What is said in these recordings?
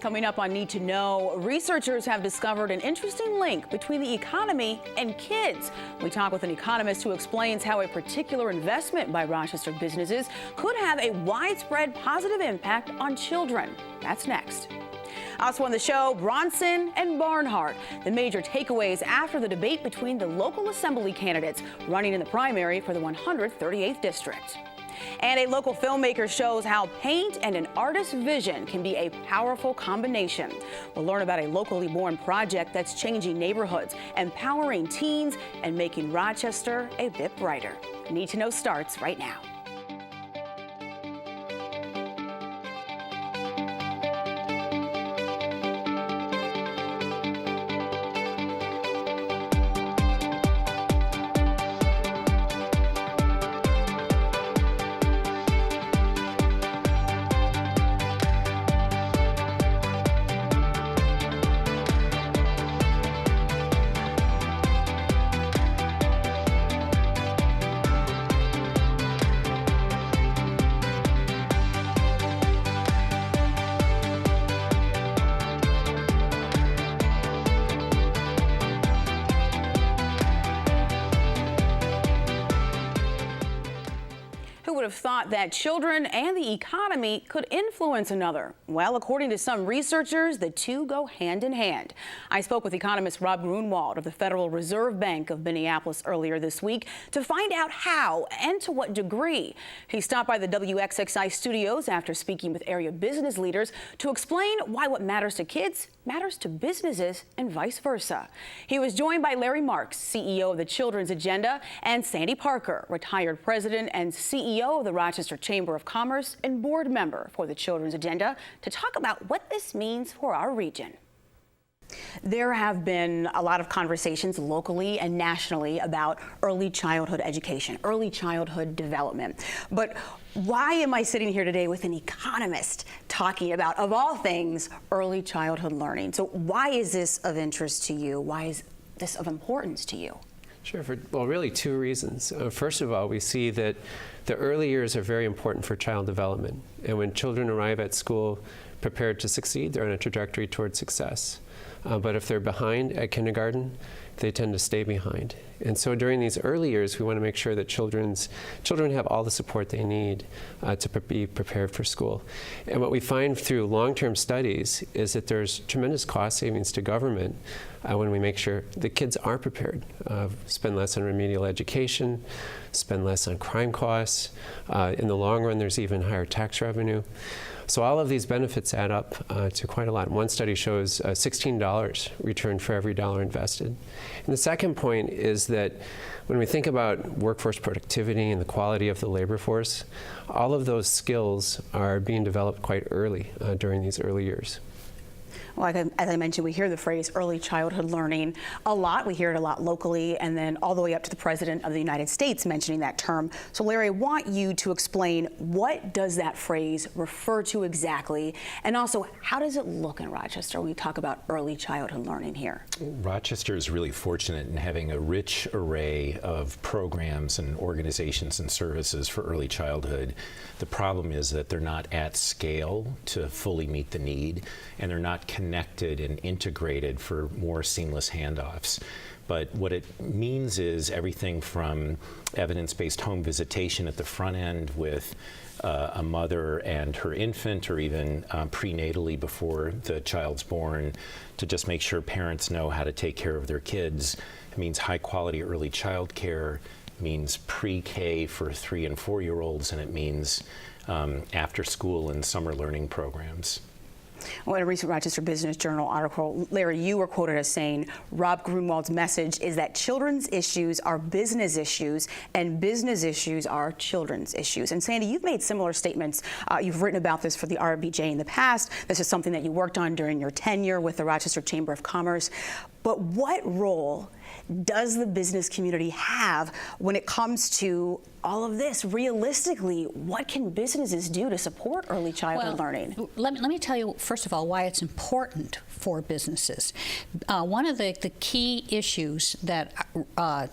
Coming up on Need to Know, researchers have discovered an interesting link between the economy and kids. We talk with an economist who explains how a particular investment by Rochester businesses could have a widespread positive impact on children. That's next. Also on the show, Bronson and Barnhart, the major takeaways after the debate between the local assembly candidates running in the primary for the 138th district. And a local filmmaker shows how paint and an artist's vision can be a powerful combination. We'll learn about a locally born project that's changing neighborhoods, empowering teens, and making Rochester a bit brighter. Need to Know starts right now. Who would have thought that children and the economy could influence another? Well, according to some researchers, the two go hand in hand. I spoke with economist Rob Grunwald of the Federal Reserve Bank of Minneapolis earlier this week to find out how and to what degree. He stopped by the WXXI studios after speaking with area business leaders to explain why what matters to kids matters to businesses and vice versa. He was joined by Larry Marks, CEO of the Children's Agenda, and Sandy Parker, retired president and CEO of the Rochester Chamber of Commerce and board member for the Children's Agenda, to talk about what this means for our region. There have been a lot of conversations locally and nationally about early childhood education, early childhood development. But why am I sitting here today with an economist talking about, of all things, early childhood learning? So why is this of interest to you? Why is this of importance to you? Sure, well, really two reasons. First of all, we see that the early years are very important for child development. And when children arrive at school prepared to succeed, they're on a trajectory towards success. But if they're behind at kindergarten, they tend to stay behind. And so during these early years, we want to make sure that children have all the support they need to be prepared for school. And what we find through long-term studies is that there's tremendous cost savings to government when we make sure the kids are prepared. Spend less on remedial education, spend less on crime costs. In the long run, there's even higher tax revenue. So all of these benefits add up to quite a lot. One study shows $16 return for every dollar invested. And the second point is that when we think about workforce productivity and the quality of the labor force, all of those skills are being developed quite early during these early years. Well, as I mentioned, we hear the phrase early childhood learning a lot. We hear it a lot locally, and then all the way up to the President of the United States mentioning that term. So, Larry, I want you to explain, what does that phrase refer to exactly? And also, how does it look in Rochester when we talk about early childhood learning here? Rochester is really fortunate in having a rich array of programs and organizations and services for early childhood. The problem is that they're not at scale to fully meet the need, and they're not connected and integrated for more seamless handoffs. But what it means is everything from evidence-based home visitation at the front end with a mother and her infant, or even prenatally before the child's born, to just make sure parents know how to take care of their kids. It means high-quality early child care. It means pre-K for 3- and 4-year-olds, and it means after-school and summer learning programs. Well, in a recent Rochester Business Journal article, Larry, you were quoted as saying Rob Grunwald's message is that children's issues are business issues and business issues are children's issues. And Sandy, you've made similar statements. You've written about this for the RBJ in the past. This is something that you worked on during your tenure with the Rochester Chamber of Commerce. But what role does the business community have when it comes to all of this? Realistically, what can businesses do to support early childhood learning? Let me tell you, first of all, why it's important for businesses. One of the key issues that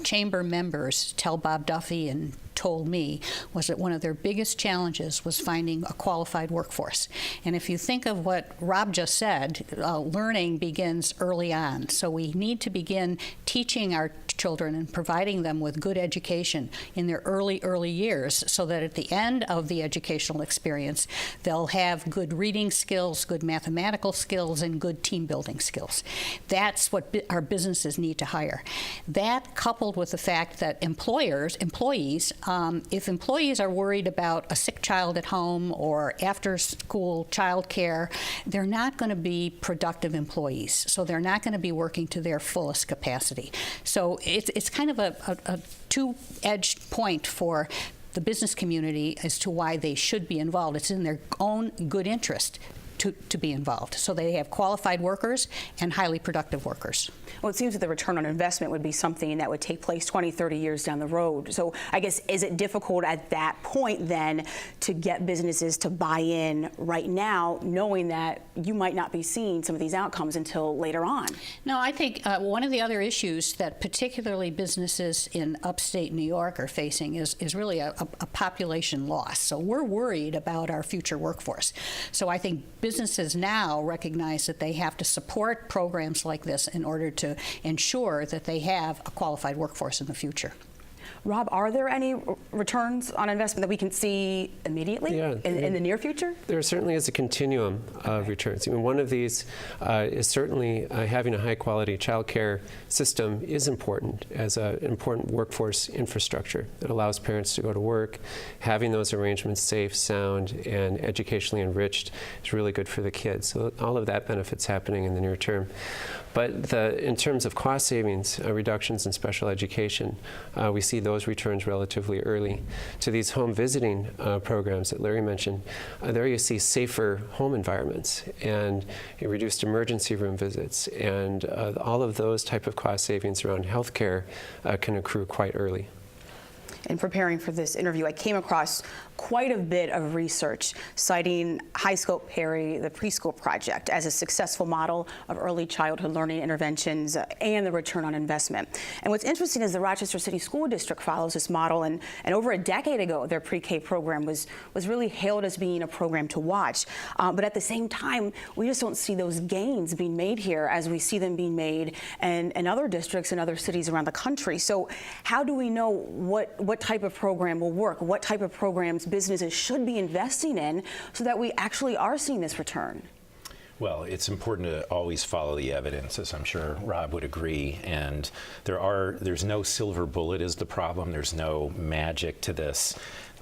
chamber members tell Bob Duffy and told me was that one of their biggest challenges was finding a qualified workforce. And if you think of what Rob just said, learning begins early on. So we need to begin teaching our children and providing them with good education in their early years, so that at the end of the educational experience, they'll have good reading skills, good mathematical skills, and good team building skills. That's what our businesses need to hire. That, coupled with the fact that employees, if employees are worried about a sick child at home or after-school child care, they're not going to be productive employees. So they're not going to be working to their fullest capacity. So it's kind of a two-edged point for the business community as to why they should be involved. It's in their own good interest to be involved. So they have qualified workers and highly productive workers. Well, it seems that the return on investment would be something that would take place 20, 30 years down the road. So I guess, is it difficult at that point then to get businesses to buy in right now, knowing that you might not be seeing some of these outcomes until later on? No, I think one of the other issues that particularly businesses in upstate New York are facing is really a population loss. So we're worried about our future workforce. So I think businesses now recognize that they have to support programs like this in order to ensure that they have a qualified workforce in the future. Rob, are there any returns on investment that we can see immediately in the near future? There certainly is a continuum of returns. I mean, one of these is certainly having a high-quality child care system is important as an important workforce infrastructure that allows parents to go to work. Having those arrangements safe, sound, and educationally enriched is really good for the kids. So all of that benefit's happening in the near term. But in terms of cost savings, reductions in special education, we see those returns relatively early. To these home visiting programs that Larry mentioned, there you see safer home environments and reduced emergency room visits, and all of those type of cost savings around healthcare can accrue quite early. In preparing for this interview, I came across quite a bit of research citing HighScope Perry, the preschool project, as a successful model of early childhood learning interventions and the return on investment. And what's interesting is the Rochester City School District follows this model, and over a decade ago, their pre-K program was really hailed as being a program to watch. But at the same time, we just don't see those gains being made here as we see them being made in other districts and other cities around the country. So how do we know what type of program will work, what type of programs businesses should be investing in so that we actually are seeing this return? Well, it's important to always follow the evidence, as I'm sure Rob would agree. And there's no silver bullet is the problem. There's no magic to this.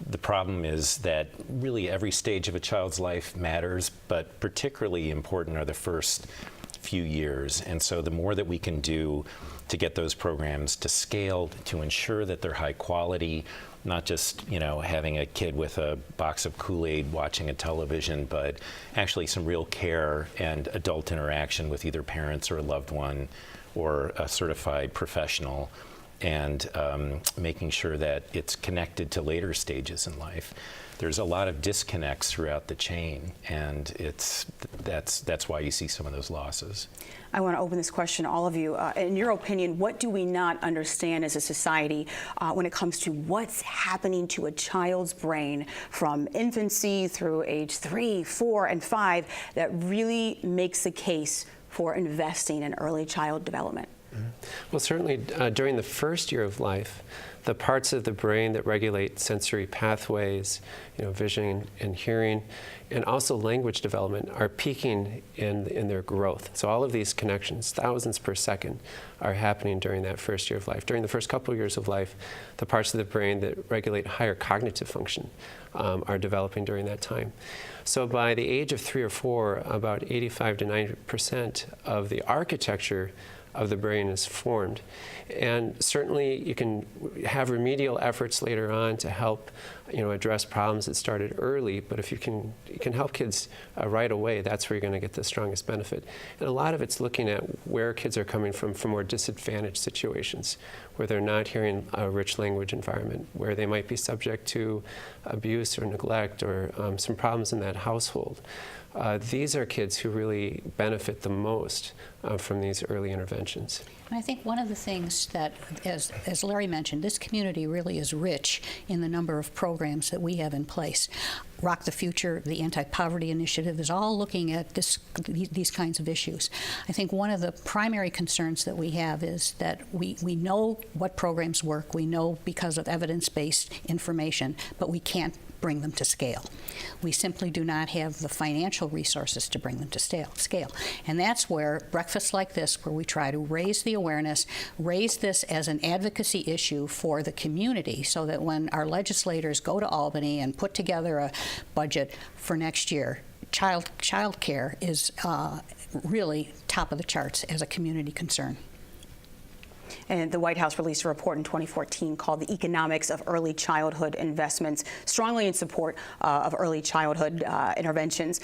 The problem is that really every stage of a child's life matters, but particularly important are the first few years. And so the more that we can do to get those programs to scale, to ensure that they're high quality, not just, having a kid with a box of Kool-Aid watching a television, but actually some real care and adult interaction with either parents or a loved one or a certified professional, and making sure that it's connected to later stages in life. There's a lot of disconnects throughout the chain, and that's why you see some of those losses. I want to open this question to all of you. In your opinion, what do we not understand as a society when it comes to what's happening to a child's brain from infancy through age 3, 4, and 5 that really makes the case for investing in early child development? Well, certainly during the first year of life, the parts of the brain that regulate sensory pathways, vision and hearing, and also language development are peaking in their growth. So all of these connections, thousands per second, are happening during that first year of life. During the first couple of years of life, the parts of the brain that regulate higher cognitive function are developing during that time. So by the age of 3 or 4, about 85 to 90% of the architecture of the brain is formed. And certainly you can have remedial efforts later on to help address problems that started early, but if you can help kids right away, that's where you're going to get the strongest benefit. And a lot of it's looking at where kids are coming from more disadvantaged situations, where they're not hearing a rich language environment, where they might be subject to abuse or neglect or some problems in that household. these are kids who really benefit the most from these early interventions. And I think one of the things that, as Larry mentioned, this community really is rich in the number of programs that we have in place. Rock the Future, the Anti-Poverty Initiative is all looking at these kinds of issues. I think one of the primary concerns that we have is that we know what programs work, we know because of evidence-based information, but we can't bring them to scale. We simply do not have the financial resources to bring them to scale. And that's where breakfasts like this, where we try to raise the awareness, raise this as an advocacy issue for the community, so that when our legislators go to Albany and put together a budget for next year, child care is really top of the charts as a community concern. And the White House released a report in 2014 called The Economics of Early Childhood Investments, strongly in support of early childhood interventions.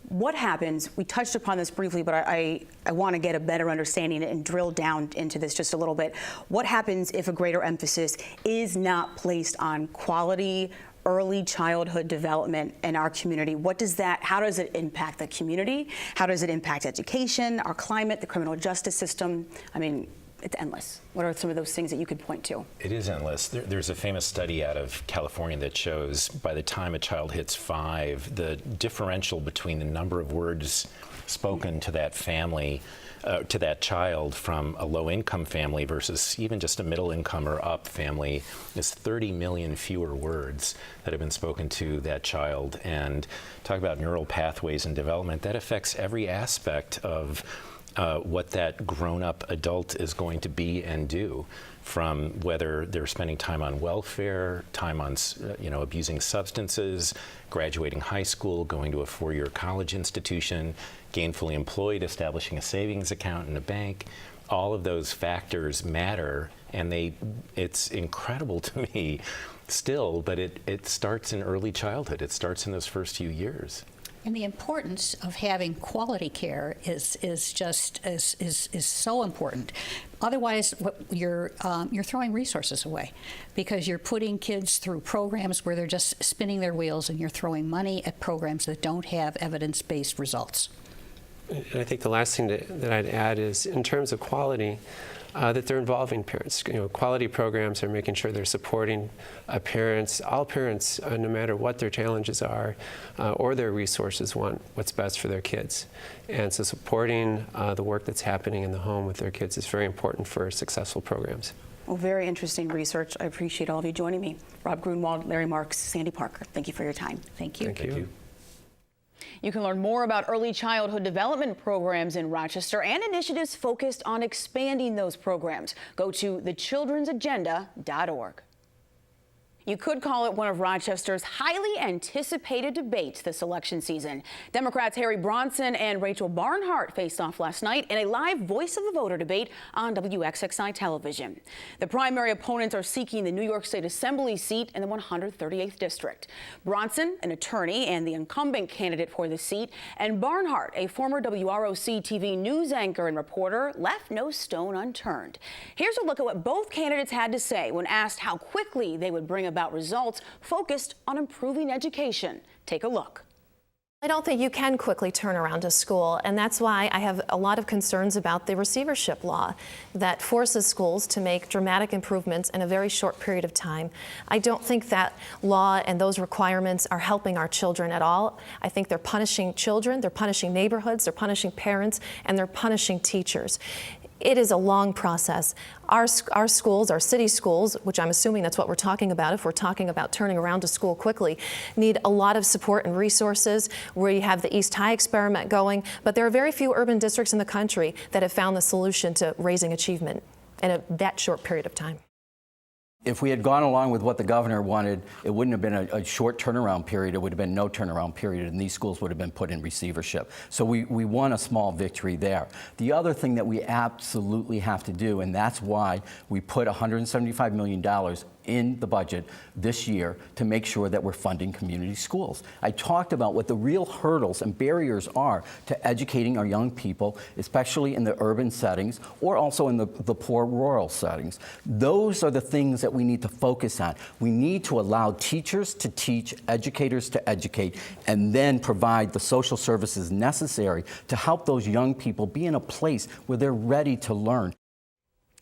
What happens, we touched upon this briefly, but I want to get a better understanding and drill down into this just a little bit. What happens if a greater emphasis is not placed on quality early childhood development in our community? How does it impact the community? How does it impact education, our climate, the criminal justice system? I mean, it's endless. What are some of those things that you could point to? It is endless. There's a famous study out of California that shows by the time a child hits 5, the differential between the number of words spoken to that family, to that child from a low-income family versus even just a middle-income or up family is 30 million fewer words that have been spoken to that child. And talk about neural pathways and development, that affects every aspect of what that grown-up adult is going to be and do, from whether they're spending time on welfare, time on abusing substances, graduating high school, going to a 4-year college institution, gainfully employed, establishing a savings account in a bank. All of those factors matter, and it's incredible to me still, but it starts in early childhood. It starts in those first few years. And the importance of having quality care is so important. Otherwise, you're throwing resources away, because you're putting kids through programs where they're just spinning their wheels, and you're throwing money at programs that don't have evidence-based results. And I think the last thing that I'd add is, in terms of quality, that they're involving parents. Quality programs are making sure they're supporting parents. All parents, no matter what their challenges are or their resources, want what's best for their kids. And so supporting the work that's happening in the home with their kids is very important for successful programs. Well, very interesting research. I appreciate all of you joining me. Rob Grunwald, Larry Marks, Sandy Parker, thank you for your time. Thank you. Thank you. You can learn more about early childhood development programs in Rochester and initiatives focused on expanding those programs. Go to thechildrensagenda.org. You could call it one of Rochester's highly anticipated debates this election season. Democrats Harry Bronson and Rachel Barnhart faced off last night in a live Voice of the Voter debate on WXXI television. The primary opponents are seeking the New York State Assembly seat in the 138th District. Bronson, an attorney and the incumbent candidate for the seat, and Barnhart, a former WROC TV news anchor and reporter, left no stone unturned. Here's a look at what both candidates had to say when asked how quickly they would bring about results focused on improving education. Take a look. I don't think you can quickly turn around a school, and that's why I have a lot of concerns about the receivership law that forces schools to make dramatic improvements in a very short period of time. I don't think that law and those requirements are helping our children at all. I think they're punishing children, they're punishing neighborhoods, they're punishing parents, and they're punishing teachers. It is a long process. Our schools, our city schools, which I'm assuming that's what we're talking about if we're talking about turning around a school quickly, need a lot of support and resources. We have the East High experiment going, but there are very few urban districts in the country that have found the solution to raising achievement in that short period of time. If we had gone along with what the governor wanted, it wouldn't have been a short turnaround period. It would have been no turnaround period, and these schools would have been put in receivership. So we won a small victory there. The other thing that we absolutely have to do, and that's why we put $175 million in the budget this year to make sure that we're funding community schools. I talked about what the real hurdles and barriers are to educating our young people, especially in the urban settings or also in the poor rural settings. Those are the things that we need to focus on. We need to allow teachers to teach, educators to educate, and then provide the social services necessary to help those young people be in a place where they're ready to learn.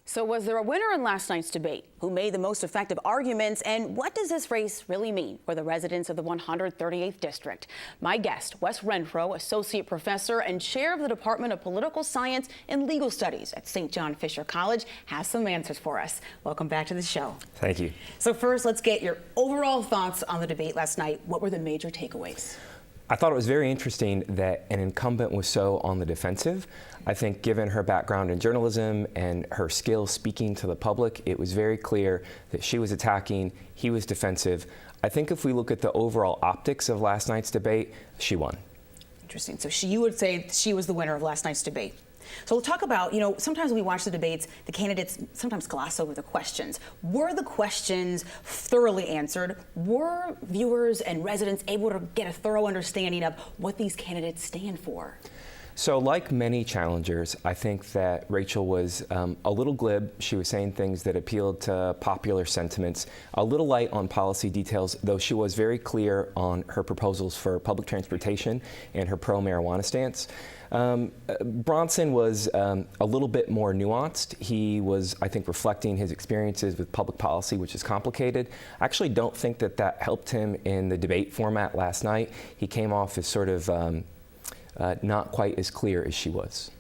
So was there a winner in last night's debate? Who made the most effective arguments? And what does this race really mean for the residents of the 138th District? My guest, Wes Renfro, Associate Professor and Chair of the Department of Political Science and Legal Studies at St. John Fisher College, has some answers for us. Welcome back to the show. Thank you. So first, let's get your overall thoughts on the debate last night. What were the major takeaways? I thought it was very interesting that an incumbent was so on the defensive. I think given her background in journalism and her skills speaking to the public, it was very clear that she was attacking, he was defensive. I think if we look at the overall optics of last night's debate, she won. Interesting. So you would say she was the winner of last night's debate. So we'll talk about, sometimes when we watch the debates, the candidates sometimes gloss over the questions. Were the questions thoroughly answered? Were viewers and residents able to get a thorough understanding of what these candidates stand for? So like many challengers, I think that Rachel was a little glib. She was saying things that appealed to popular sentiments, a little light on policy details, though she was very clear on her proposals for public transportation and her pro-marijuana stance. Bronson was a little bit more nuanced. He was, I think, reflecting his experiences with public policy, which is complicated. I actually don't think that that helped him in the debate format last night. He came off as sort of not quite as clear as she was.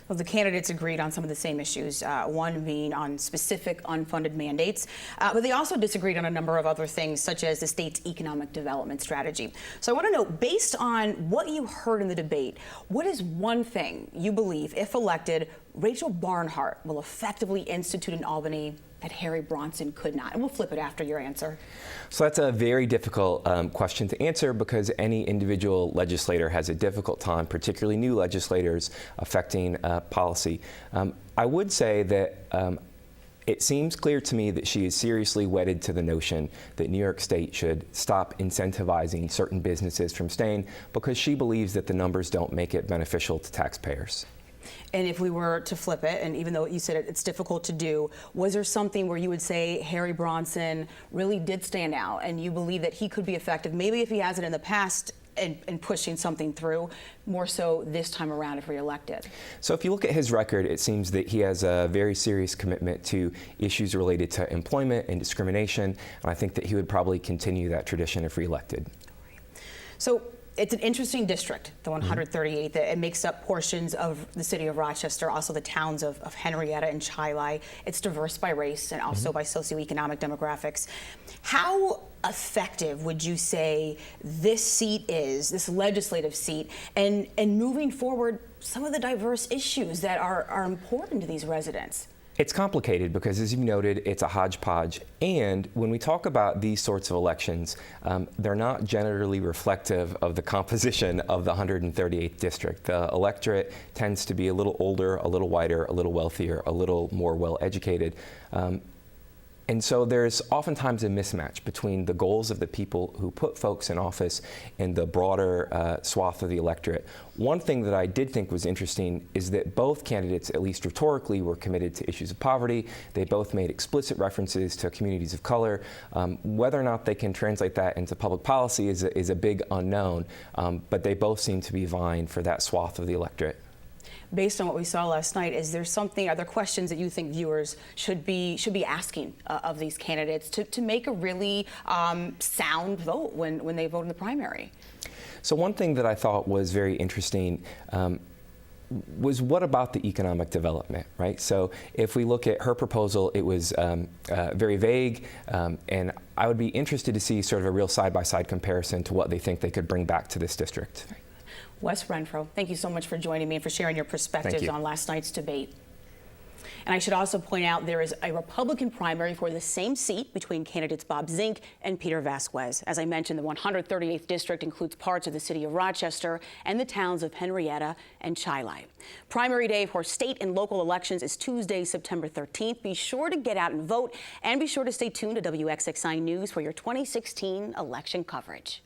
Well, the candidates agreed on some of the same issues, one being on specific unfunded mandates, but they also disagreed on a number of other things, such as the state's economic development strategy. So I want to know, based on what you heard in the debate, what is one thing you believe, if elected, Rachel Barnhart will effectively institute in Albany that Harry Bronson could not? And we'll flip it after your answer. So that's a very difficult question to answer because any individual legislator has a difficult time, particularly new legislators, affecting policy. I would say that it seems clear to me that she is seriously wedded to the notion that New York State should stop incentivizing certain businesses from staying because she believes that the numbers don't make it beneficial to taxpayers. And if we were to flip it, and even though you said it's difficult to do, was there something where you would say Harry Bronson really did stand out and you believe that he could be effective, maybe if he hasn't in the past, in pushing something through, more so this time around if reelected? So if you look at his record, it seems that he has a very serious commitment to issues related to employment and discrimination, and I think that he would probably continue that tradition if reelected. So it's an interesting district, the 138th. It makes up portions of the city of Rochester, also the towns of Henrietta and Chili. It's diverse by race and also by socioeconomic demographics. How effective would you say this seat is, this legislative seat, and moving forward some of the diverse issues that are important to these residents? It's complicated because, as you noted, it's a hodgepodge. And when we talk about these sorts of elections, they're not generally reflective of the composition of the 138th district. The electorate tends to be a little older, a little whiter, a little wealthier, a little more well-educated. And so there's oftentimes a mismatch between the goals of the people who put folks in office and the broader swath of the electorate. One thing that I did think was interesting is that both candidates, at least rhetorically, were committed to issues of poverty. They both made explicit references to communities of color. Whether or not they can translate that into public policy is a big unknown, but they both seem to be vying for that swath of the electorate. Based on what we saw last night, is there something, are there questions that you think viewers should be asking of these candidates to make a really sound vote when they vote in the primary? So one thing that I thought was very interesting was what about the economic development, right? So if we look at her proposal, it was very vague, and I would be interested to see sort of a real side-by-side comparison to what they think they could bring back to this district. Wes Renfro, thank you so much for joining me and for sharing your perspectives on last night's debate. And I should also point out there is a Republican primary for the same seat between candidates Bob Zink and Peter Vasquez. As I mentioned, the 138th district includes parts of the city of Rochester and the towns of Henrietta and Chili. Primary day for state and local elections is Tuesday, September 13th. Be sure to get out and vote, and be sure to stay tuned to WXXI News for your 2016 election coverage.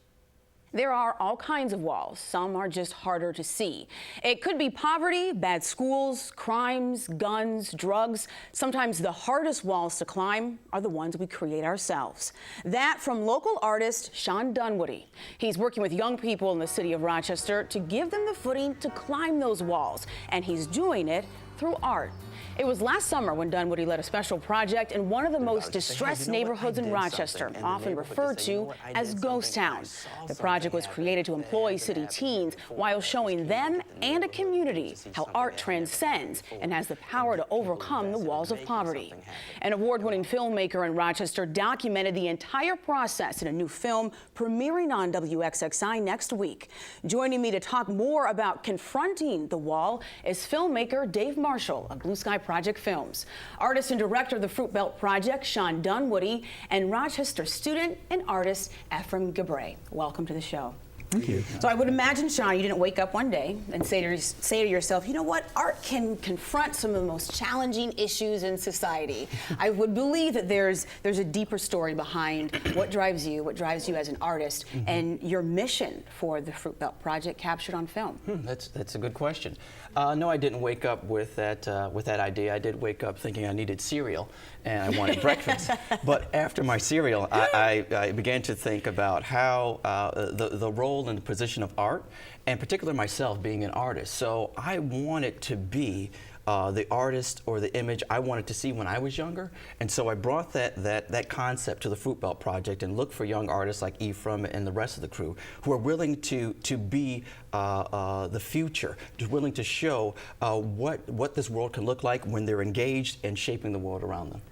There are all kinds of walls. Some are just harder to see. It could be poverty, bad schools, crimes, guns, drugs. Sometimes the hardest walls to climb are the ones we create ourselves. That from local artist Sean Dunwoody. He's working with young people in the city of Rochester to give them the footing to climb those walls, and he's doing it through art. It was last summer when Dunwoody led a special project in one of the most distressed neighborhoods in Rochester, often referred to as Ghost Town. The project was created to employ city teens while showing them and a community how art transcends and has the power to overcome the walls of poverty. An award-winning filmmaker in Rochester documented the entire process in a new film premiering on WXXI next week. Joining me to talk more about confronting the wall is filmmaker Dave Marshall of Blue Sky Project Films, artist and director of the Fruit Belt Project, Sean Dunwoody, and Rochester student and artist, Ephraim Gabray. Welcome to the show. Thank you. So I would imagine, Sean, you didn't wake up one day and say to yourself, you know what, art can confront some of the most challenging issues in society. I would believe that there's a deeper story behind what drives you as an artist, and your mission for the Fruit Belt Project captured on film. That's a good question. No, I didn't wake up with that idea. I did wake up thinking I needed cereal and I wanted breakfast. But after my cereal, I began to think about how the role and the position of art, and particularly myself being an artist. So I wanted to be the artist or the image I wanted to see when I was younger, and so I brought that concept to the Fruit Belt Project and looked for young artists like Ephraim and the rest of the crew who are willing to be the future, just willing to show what this world can look like when they're engaged in shaping the world around them.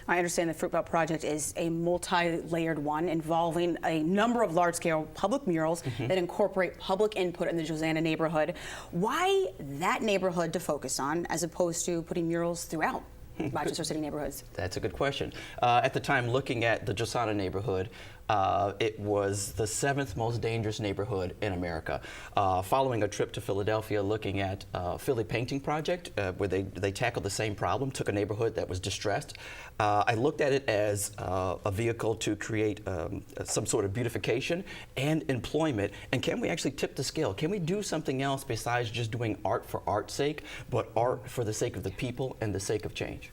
I understand the Fruit Belt Project is a multi-layered one involving a number of large-scale public murals that incorporate public input in the Josiana neighborhood. Why that neighborhood to focus on as opposed to putting murals throughout Rochester City neighborhoods? That's a good question. At the time, looking at the Josiana neighborhood, it was the 7th most dangerous neighborhood in America. Following a trip to Philadelphia, looking at Philly Painting Project, where they tackled the same problem, took a neighborhood that was distressed. I looked at it as a vehicle to create some sort of beautification and employment. And can we actually tip the scale? Can we do something else besides just doing art for art's sake, but art for the sake of the people and the sake of change?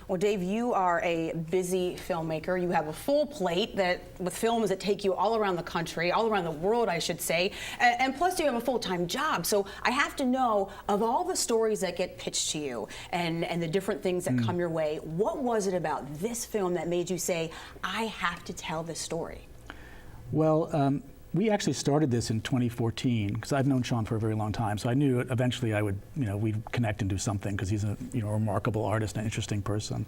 Well, Dave, you are a busy filmmaker. You have a full plate with films that take you all around the country, all around the world, I should say, and plus you have a full-time job. So I have to know, of all the stories that get pitched to you and the different things that come your way, what was it about this film that made you say, I have to tell this story? Well, we actually started this in 2014 because I've known Sean for a very long time, so I knew eventually we'd connect and do something because he's a remarkable artist and an interesting person.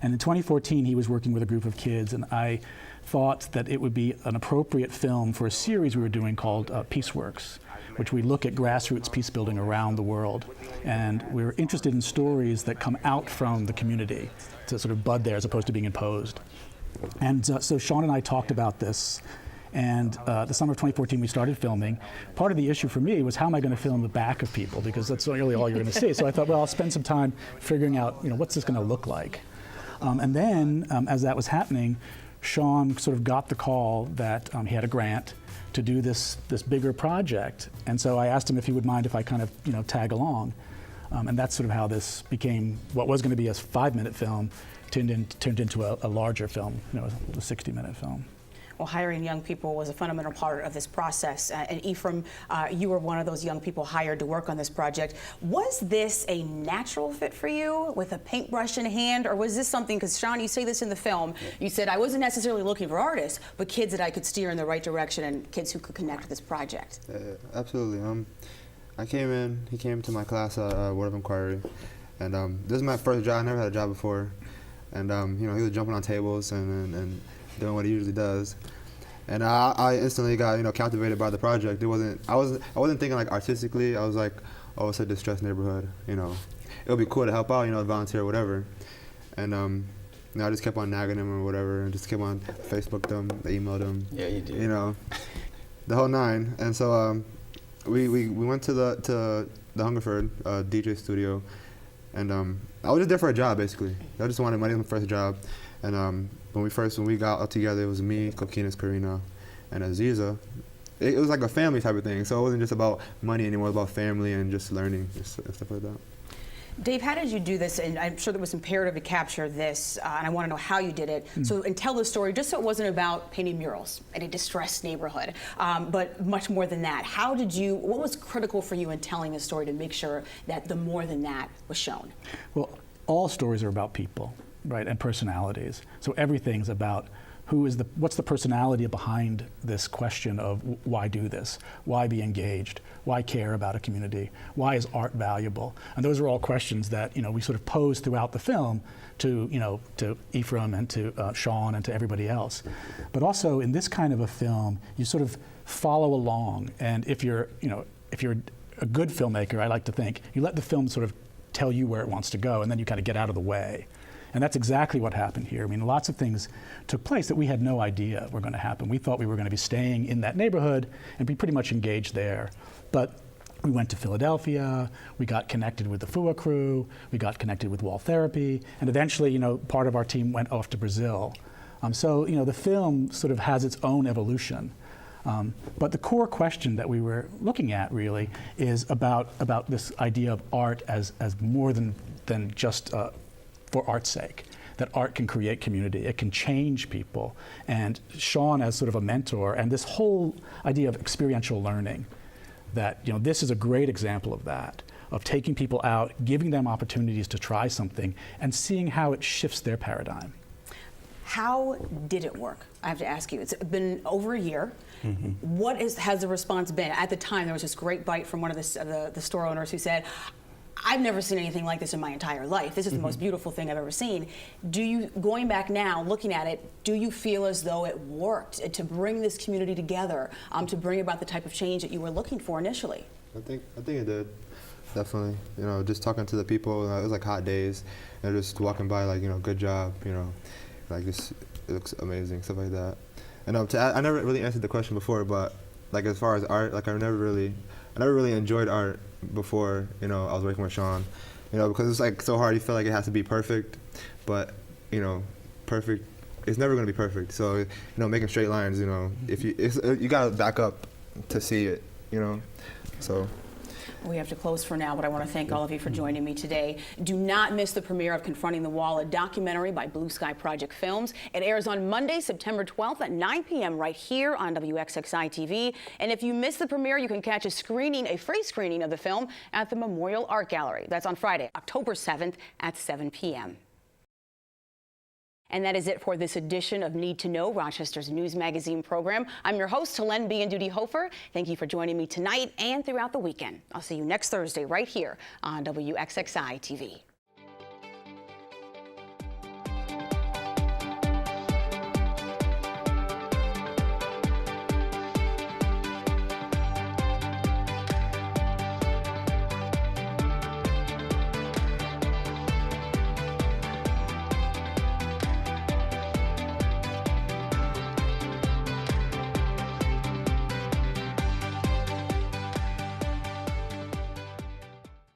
And in 2014, he was working with a group of kids, and I thought that it would be an appropriate film for a series we were doing called Peaceworks, which we look at grassroots peace building around the world. And we're interested in stories that come out from the community to sort of bud there as opposed to being imposed. And so Sean and I talked about this. And the summer of 2014, we started filming. Part of the issue for me was how am I going to film the back of people, because that's really all you're going to see. So I thought, well, I'll spend some time figuring out, what's this going to look like. And then, as that was happening, Sean sort of got the call that he had a grant to do this bigger project. And so I asked him if he would mind if I kind of, tag along. And that's sort of how this became what was going to be a 5-minute film turned into a larger film, a 60-minute film. Well, hiring young people was a fundamental part of this process. And Ephraim, you were one of those young people hired to work on this project. Was this a natural fit for you with a paintbrush in hand, or was this something, because Sean, you say this in the film, you said, I wasn't necessarily looking for artists, but kids that I could steer in the right direction and kids who could connect with this project? Absolutely. He came to my class at Word of Inquiry, and this is my first job. I never had a job before. And he was jumping on tables and doing what he usually does, and I instantly got captivated by the project. I wasn't thinking like artistically. I was like, oh, it's a distressed neighborhood, you know, it would be cool to help out, you know, volunteer or whatever. And you know, I just kept on nagging them or whatever, and just kept on Facebook them, emailed them. Yeah, you did. You know, the whole nine. And so we went to the Hungerford DJ studio, and I was just there for a job basically. I just wanted money on my first job, and when we got out together, it was me, Coquinez, Karina, and Aziza. It was like a family type of thing, so it wasn't just about money anymore. It was about family and just learning and stuff like that. Dave, how did you do this? And I'm sure that was imperative to capture this, and I want to know how you did it. And tell the story, just so it wasn't about painting murals in a distressed neighborhood, but much more than that. What was critical for you in telling the story to make sure that the more than that was shown? Well, all stories are about people, right, and personalities. So everything's about what's the personality behind this question of why do this? Why be engaged? Why care about a community? Why is art valuable? And those are all questions that, you know, we sort of pose throughout the film to, you know, to Ephraim and to Sean and to everybody else. But also in this kind of a film, you sort of follow along, and if you're a good filmmaker, I like to think, you let the film sort of tell you where it wants to go, and then you kind of get out of the way. And that's exactly what happened here. I mean, lots of things took place that we had no idea were going to happen. We thought we were going to be staying in that neighborhood and be pretty much engaged there. But we went to Philadelphia, we got connected with the FUA crew, we got connected with Wall Therapy, and eventually, you know, part of our team went off to Brazil. So, you know, the film sort of has its own evolution. But the core question that we were looking at really is about this idea of art as more than just for art's sake, that art can create community, it can change people. And Sean as sort of a mentor, and this whole idea of experiential learning, that, you know, this is a great example of that, of taking people out, giving them opportunities to try something, and seeing how it shifts their paradigm. How did it work? I have to ask you. It's been over a year. What has the response been? At the time, there was this great bite from one of the store owners who said, I've never seen anything like this in my entire life. This is the most beautiful thing I've ever seen. Going back now, looking at it, do you feel as though it worked to bring this community together, to bring about the type of change that you were looking for initially? I think it did, definitely. You know, just talking to the people, it was like hot days, and just walking by, like, you know, good job, you know, like just it looks amazing, stuff like that. And I never really answered the question before, but like as far as art, like I never really enjoyed art before, you know, I was working with Sean, you know, because it's like so hard. You feel like it has to be perfect, but, you know, perfect, it's never going to be perfect. So, you know, making straight lines, you know, you got to back up to see it, you know, so. We have to close for now, but I want to thank all of you for joining me today. Do not miss the premiere of Confronting the Wall, a documentary by Blue Sky Project Films. It airs on Monday, September 12th at 9 p.m. right here on WXXI TV. And if you miss the premiere, you can catch a free screening of the film at the Memorial Art Gallery. That's on Friday, October 7th at 7 p.m. And that is it for this edition of Need to Know, Rochester's news magazine program. I'm your host, Helene B. and Duty Hofer. Thank you for joining me tonight and throughout the weekend. I'll see you next Thursday right here on WXXI TV.